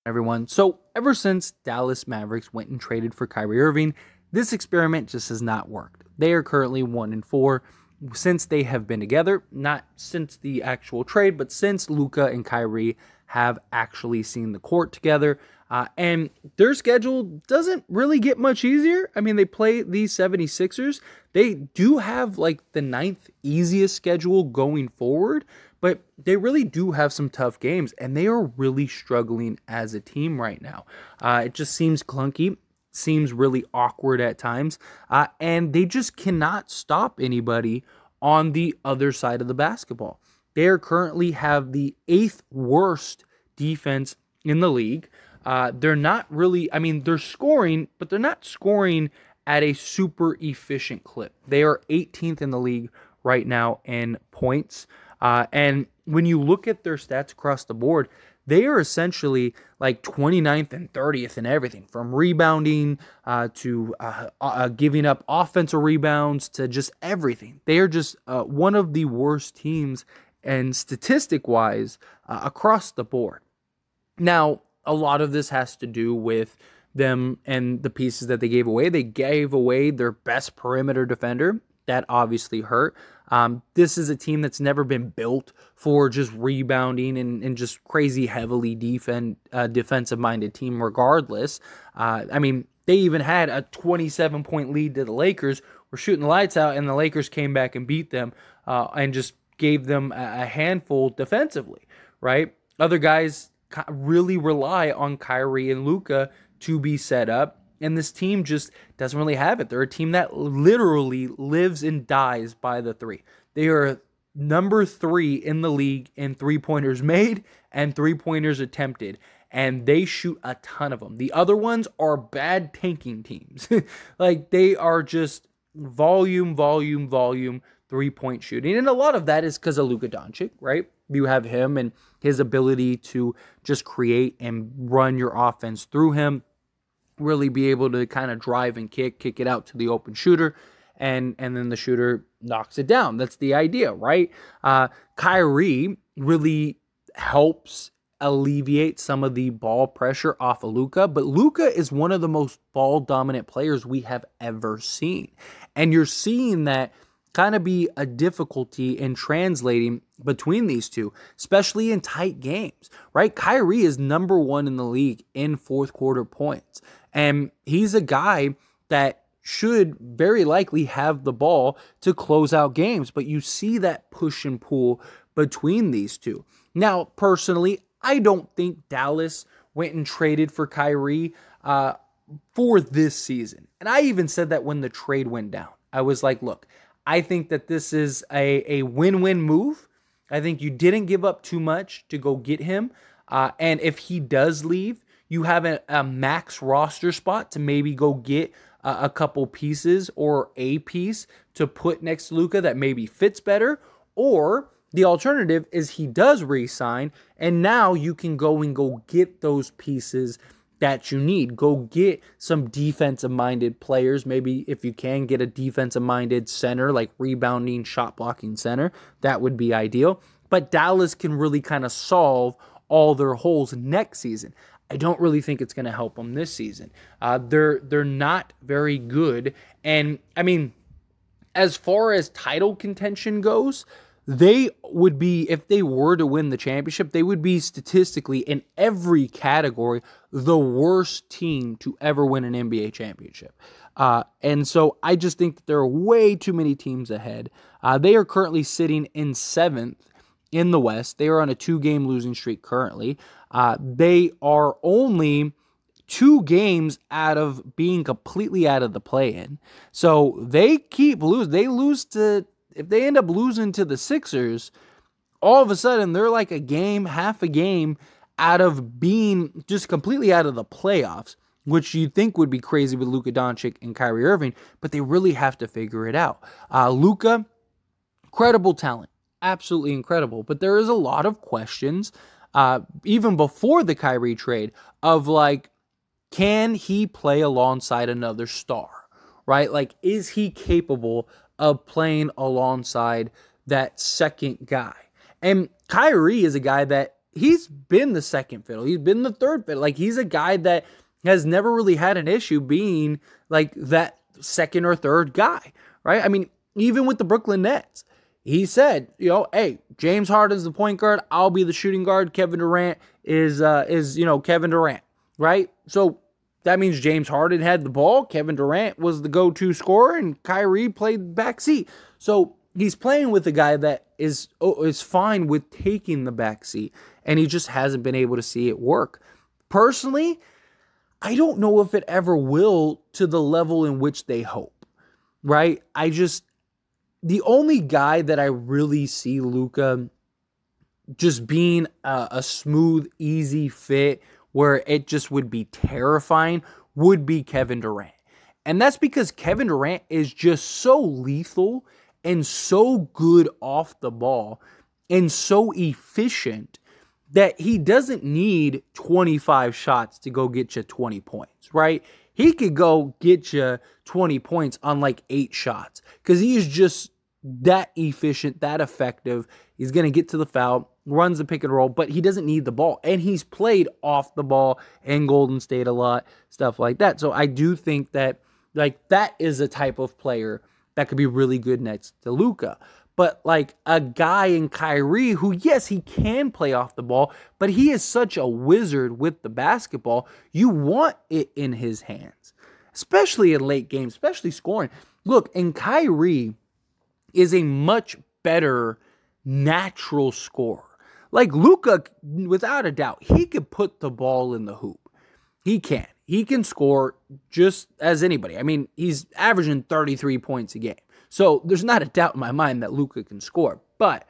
Everyone. So ever since Dallas Mavericks went and traded for Kyrie Irving, this experiment just has not worked. They are currently 1-4 since they have been together, not since the actual trade, but since Luka and Kyrie have actually seen the court together. And their schedule doesn't really get much easier. I mean, they play the 76ers. They do have like the 9th easiest schedule going forward, but they really do have some tough games, and they are really struggling as a team right now. It just seems clunky, seems really awkward at times, and they just cannot stop anybody on the other side of the basketball. They currently have the 8th worst defense in the league. They're not really, I mean, they're scoring, but they're not scoring at a super efficient clip. They are 18th in the league right now in points. And when you look at their stats across the board, they are essentially like 29th and 30th in everything, from rebounding to giving up offensive rebounds to just everything. They are just one of the worst teams, and statistic-wise, across the board. Now, a lot of this has to do with them and the pieces that they gave away. They gave away their best perimeter defender. That obviously hurt. This is a team that's never been built for just rebounding and just crazy heavily defensive-minded team regardless. I mean, they even had a 27-point lead to the Lakers. Were shooting the lights out, and the Lakers came back and beat them and just gave them a handful defensively, right? Other guys really rely on Kyrie and Luka to be set up, and this team just doesn't really have it. They're a team that literally lives and dies by the three. They are number 3 in the league in three-pointers made and three-pointers attempted, and they shoot a ton of them. The other ones are bad tanking teams. Like, they are just volume, three-point shooting, and a lot of that is because of Luka Doncic, right? You have him and his ability to just create and run your offense through him, really be able to kind of drive and kick it out to the open shooter, and then the shooter knocks it down. That's the idea, right? Kyrie really helps alleviate some of the ball pressure off of Luka, but Luka is one of the most ball-dominant players we have ever seen, and you're seeing that kind of be a difficulty in translating between these two, especially in tight games, right? Kyrie is number 1 in the league in fourth quarter points, and he's a guy that should very likely have the ball to close out games, but you see that push and pull between these two. Now, personally, I don't think Dallas went and traded for Kyrie for this season, and I even said that when the trade went down. I was like, look, I think that this is a win-win move. I think you didn't give up too much to go get him. And if he does leave, you have a max roster spot to maybe go get a couple pieces or a piece to put next to Luka that maybe fits better. Or the alternative is he does re-sign, and now you can go get those pieces that you need. Go get some defensive-minded players. Maybe if you can get a defensive-minded center, like rebounding, shot-blocking center, that would be ideal. But Dallas can really kind of solve all their holes next season. I don't really think it's going to help them this season. They're not very good. And, I mean, as far as title contention goes, they would be, if they were to win the championship, they would be statistically in every category the worst team to ever win an NBA championship. And so I just think that there are way too many teams ahead. They are currently sitting in 7th in the West. They are on a 2-game losing streak currently. They are only 2 games out of being completely out of the play-in. So they keep losing. They lose to... If they end up losing to the Sixers, all of a sudden they're like half a game out of being just completely out of the playoffs, which you think would be crazy with Luka Doncic and Kyrie Irving, but they really have to figure it out. Luka, incredible talent, absolutely incredible, but there is a lot of questions, even before the Kyrie trade, of like, can he play alongside another star, right? Like, is he capable of playing alongside that second guy? And Kyrie is a guy that he's been the second fiddle. He's been the third fiddle. Like, he's a guy that has never really had an issue being like that second or third guy, right? I mean, even with the Brooklyn Nets, he said, hey, James Harden's the point guard. I'll be the shooting guard. Kevin Durant is Kevin Durant, right? So that means James Harden had the ball. Kevin Durant was the go-to scorer, and Kyrie played backseat. So he's playing with a guy that is fine with taking the backseat, and he just hasn't been able to see it work. Personally, I don't know if it ever will to the level in which they hope, right? The only guy that I really see Luka just being a smooth, easy fit where it just would be terrifying would be Kevin Durant. And that's because Kevin Durant is just so lethal and so good off the ball and so efficient that he doesn't need 25 shots to go get you 20 points, right? He could go get you 20 points on like 8 shots because he is just that efficient, that effective. He's going to get to the foul, runs the pick and roll, but he doesn't need the ball. And he's played off the ball in Golden State a lot, stuff like that. So I do think that like that is a type of player that could be really good next to Luka. But like a guy in Kyrie who, yes, he can play off the ball, but he is such a wizard with the basketball. You want it in his hands, especially in late games, especially scoring. Look, and Kyrie is a much better natural scorer. Like Luka, without a doubt, he could put the ball in the hoop. He can. He can score just as anybody. I mean, he's averaging 33 points a game. So there's not a doubt in my mind that Luka can score. But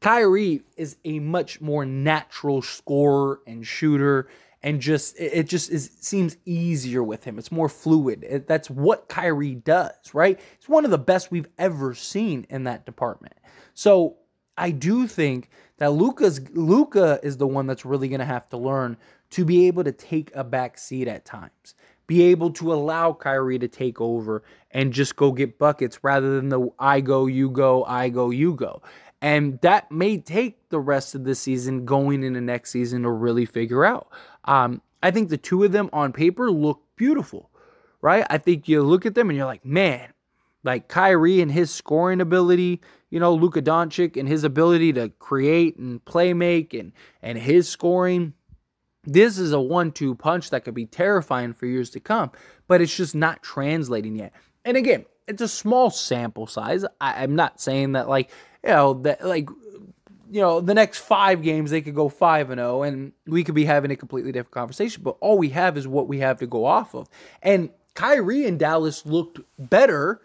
Kyrie is a much more natural scorer and shooter, and it seems easier with him. It's more fluid. That's what Kyrie does, right? It's one of the best we've ever seen in that department. So I do think that Luka is the one that's really going to have to learn to be able to take a back seat at times, be able to allow Kyrie to take over and just go get buckets rather than the I go, you go, I go, you go. And that may take the rest of the season going into next season to really figure out. I think the two of them on paper look beautiful, right? I think you look at them and you're like, man, like Kyrie and his scoring ability, Luka Doncic and his ability to create and play make and his scoring. This is a 1-2 punch that could be terrifying for years to come, but it's just not translating yet. And again, it's a small sample size. I'm not saying that the next 5 games they could go 5-0 and we could be having a completely different conversation, but all we have is what we have to go off of. And Kyrie and Dallas looked better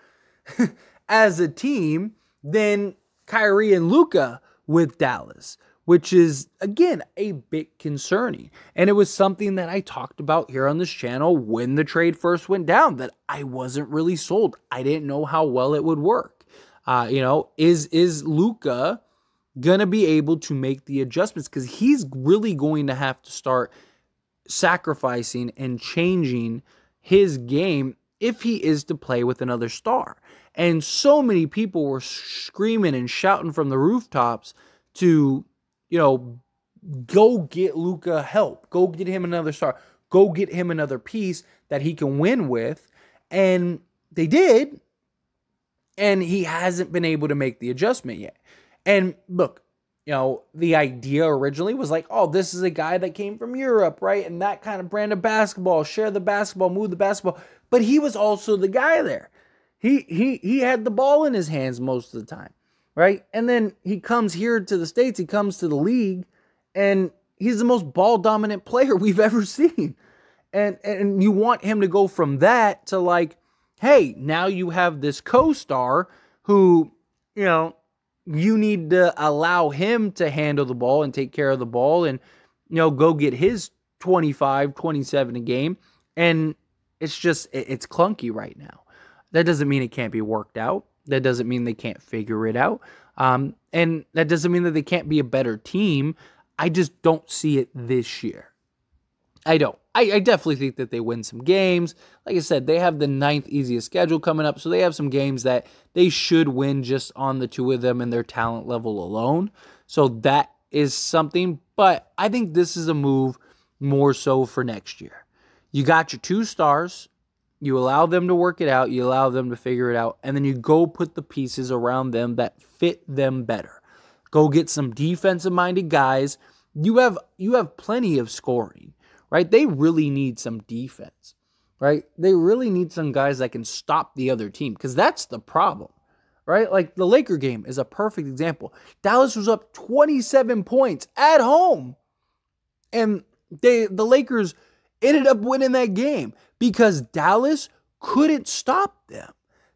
as a team than Kyrie and Luka with Dallas, which is, again, a bit concerning. And it was something that I talked about here on this channel when the trade first went down, that I wasn't really sold. I didn't know how well it would work. Is Luka going to be able to make the adjustments? Because he's really going to have to start sacrificing and changing his game if he is to play with another star. And so many people were screaming and shouting from the rooftops to, go get Luka help. Go get him another star. Go get him another piece that he can win with. And they did. And he hasn't been able to make the adjustment yet. And look, the idea originally was like, oh, this is a guy that came from Europe, right? And that kind of brand of basketball, share the basketball, move the basketball. But he was also the guy there. He had the ball in his hands most of the time, right? And then he comes here to the States, he comes to the league, and he's the most ball-dominant player we've ever seen. And you want him to go from that to like, hey, now you have this co-star who, you need to allow him to handle the ball and take care of the ball and, go get his 25, 27 a game. And it's just, it's clunky right now. That doesn't mean it can't be worked out. That doesn't mean they can't figure it out. And that doesn't mean that they can't be a better team. I just don't see it this year. I don't. I definitely think that they win some games. Like I said, they have the 9th easiest schedule coming up, so they have some games that they should win just on the two of them and their talent level alone. So that is something, but I think this is a move more so for next year. You got your 2 stars, you allow them to work it out, you allow them to figure it out, and then you go put the pieces around them that fit them better. Go get some defensive-minded guys. You have plenty of scoring, right? They really need some defense, right? They really need some guys that can stop the other team, because that's the problem, right? Like the Laker game is a perfect example. Dallas was up 27 points at home, and the Lakers ended up winning that game because Dallas couldn't stop them.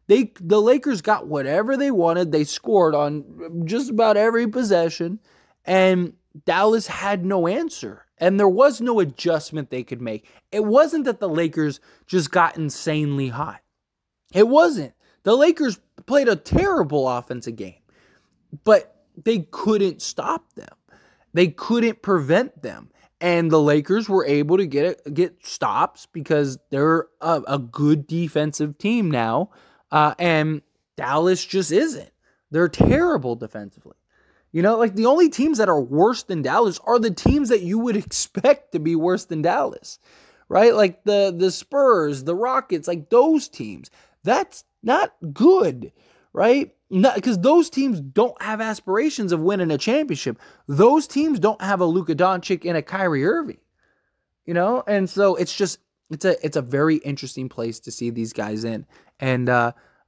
The Lakers got whatever they wanted. They scored on just about every possession, and Dallas had no answer, and there was no adjustment they could make. It wasn't that the Lakers just got insanely hot. It wasn't. The Lakers played a terrible offensive game, but they couldn't stop them. They couldn't prevent them. And the Lakers were able to get stops because they're a good defensive team now. And Dallas just isn't. They're terrible defensively. You know, like the only teams that are worse than Dallas are the teams that you would expect to be worse than Dallas, right? Like the Spurs, the Rockets, like those teams. That's not good, right? Because those teams don't have aspirations of winning a championship. Those teams don't have a Luka Doncic and a Kyrie Irving, you know? And so it's a very interesting place to see these guys in. And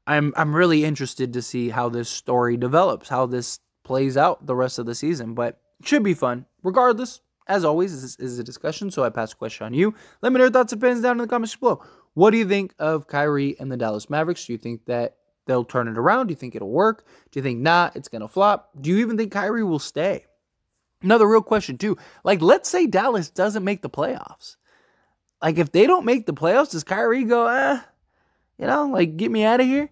I'm really interested to see how this story develops, how this plays out the rest of the season. But it should be fun. Regardless, as always, this is a discussion, so I pass the question on you. Let me know your thoughts and opinions down in the comments below. What do you think of Kyrie and the Dallas Mavericks? Do you think that they'll turn it around? Do you think it'll work? Do you think not? It's going to flop? Do you even think Kyrie will stay? Another real question too. Like, let's say Dallas doesn't make the playoffs. Like, if they don't make the playoffs, does Kyrie go, like, get me out of here?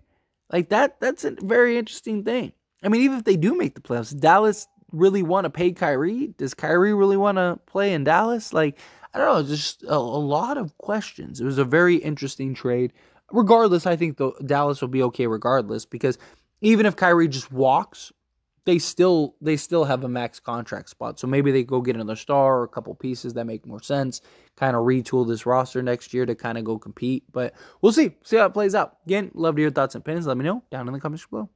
Like, that's a very interesting thing. I mean, even if they do make the playoffs, does Dallas really want to pay Kyrie? Does Kyrie really want to play in Dallas? Like, I don't know, just a lot of questions. It was a very interesting trade. Regardless, I think Dallas will be okay regardless, because even if Kyrie just walks, they still have a max contract spot. So maybe they go get another star or a couple pieces that make more sense, kind of retool this roster next year to kind of go compete. But we'll see how it plays out. Again, love to hear your thoughts and opinions. Let me know down in the comments below.